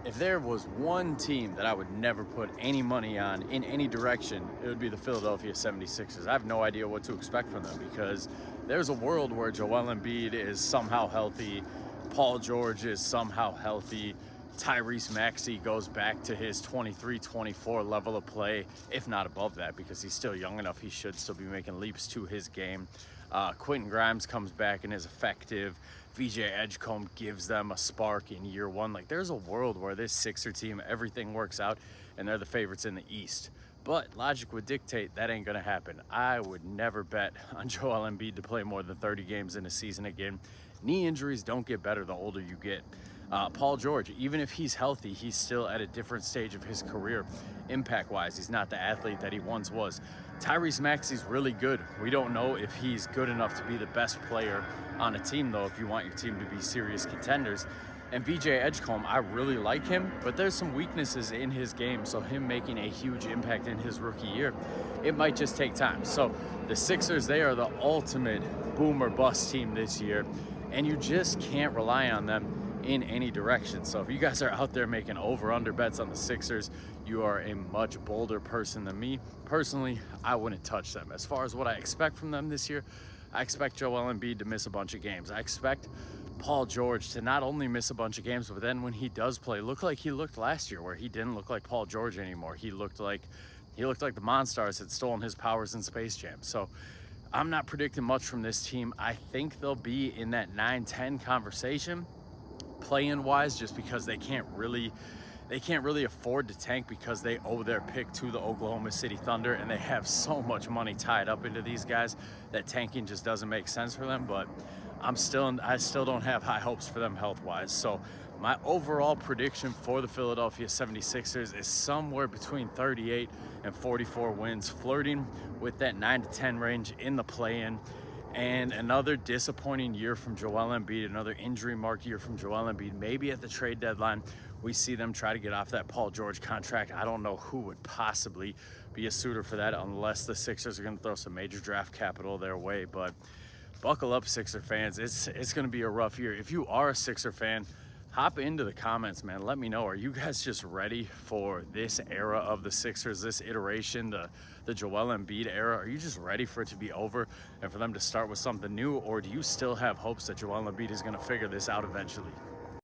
If there was one team that I would never put any money on in any direction, it would be the Philadelphia 76ers. I have no idea what to expect from them because there's a world where Joel Embiid is somehow healthy, Paul George is somehow healthy, Tyrese Maxey goes back to his 23-24 level of play, if not above that, because he's still young enough. He should still be making leaps to his game. Quentin Grimes comes back and is effective. VJ Edgecombe gives them a spark in year one. Like, there's a world where this Sixer team, everything works out, and they're the favorites in the East. But logic would dictate that ain't going to happen. I would never bet on Joel Embiid to play more than 30 games in a season again. Knee injuries don't get better the older you get. Paul George, even if he's healthy, he's still at a different stage of his career. Impact-wise, he's not the athlete that he once was. Tyrese Maxey's really good. We don't know if he's good enough to be the best player on a team, though, if you want your team to be serious contenders. And VJ Edgecombe, I really like him, but there's some weaknesses in his game, so him making a huge impact in his rookie year, it might just take time. So the Sixers, they are the ultimate boom or bust team this year, and you just can't rely on them in any direction. So if you guys are out there making over-under bets on the Sixers, you are a much bolder person than me. Personally, I wouldn't touch them. As far as what I expect from them this year, I expect Joel Embiid to miss a bunch of games. I expect Paul George to not only miss a bunch of games, but then when he does play, look like he looked last year, where he didn't look like Paul George anymore. He looked like the Monstars had stolen his powers in Space Jam. So I'm not predicting much from this team. I think they'll be in that 9-10 conversation, play-in wise, just because they can't really afford to tank because they owe their pick to the Oklahoma City Thunder, and they have so much money tied up into these guys that tanking just doesn't make sense for them. But I still don't have high hopes for them health-wise. So my overall prediction for the Philadelphia 76ers is somewhere between 38 and 44 wins, flirting with that 9-10 range in the play-in. And another disappointing year from Joel Embiid, another injury-marked year from Joel Embiid. Maybe at the trade deadline, we see them try to get off that Paul George contract. I don't know who would possibly be a suitor for that unless the Sixers are going to throw some major draft capital their way. But buckle up, Sixer fans. It's going to be a rough year. If you are a Sixer fan, hop into the comments, man. Let me know. Are you guys just ready for this era of the Sixers, this iteration, the Joel Embiid era? Are you just ready for it to be over and for them to start with something new? Or do you still have hopes that Joel Embiid is going to figure this out eventually?